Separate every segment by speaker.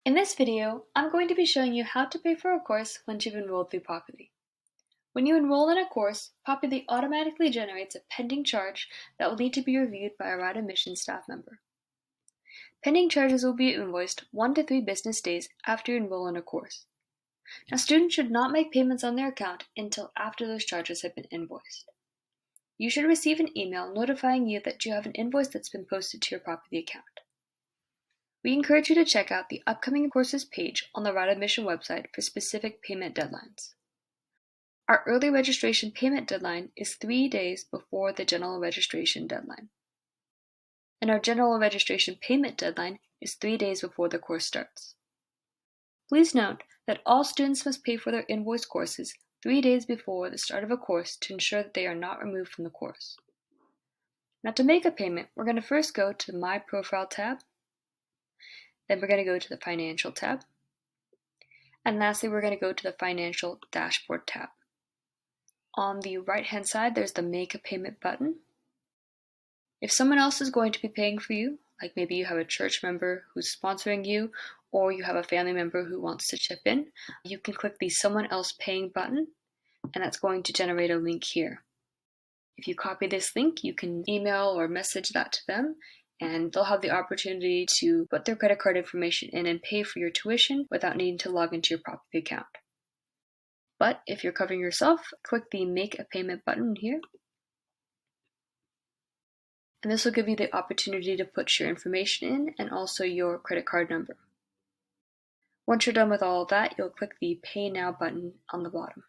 Speaker 1: In this video, I'm going to be showing you how to pay for a course once you've enrolled through Populi. When you enroll in a course, Populi automatically generates a pending charge that will need to be reviewed by a ride admissions staff member. Pending charges will be invoiced 1 to 3 business days after you enroll in a course. Now, students should not make payments on their account until after those charges have been invoiced. You should receive an email notifying you that you have an invoice that's been posted to your Populi account. We encourage you to check out the upcoming courses page on the ride admission website for specific payment deadlines. Our early registration payment deadline is 3 days before the general registration deadline. And our general registration payment deadline is 3 days before the course starts. Please note that all students must pay for their invoice courses 3 days before the start of a course to ensure that they are not removed from the course. Now, to make a payment, we're going to first go to the My Profile tab. Then we're going to go to the Financial tab. And lastly, we're going to go to the Financial Dashboard tab. On the right-hand side, there's the Make a Payment button. If someone else is going to be paying for you, like maybe you have a church member who's sponsoring you, or you have a family member who wants to chip in, you can click the Someone Else Paying button, and that's going to generate a link here. If you copy this link, you can email or message that to them, and they'll have the opportunity to put their credit card information in and pay for your tuition without needing to log into your Populi account. But if you're covering yourself, click the Make a Payment button here. And this will give you the opportunity to put your information in and also your credit card number. Once you're done with all of that, you'll click the Pay Now button on the bottom.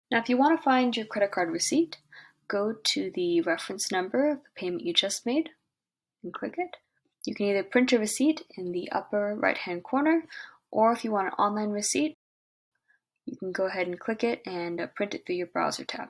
Speaker 1: Now, if you want to find your credit card receipt, go to the reference number of the payment you just made and click it. You can either print a receipt in the upper right-hand corner, or if you want an online receipt, you can go ahead and click it and print it through your browser tab.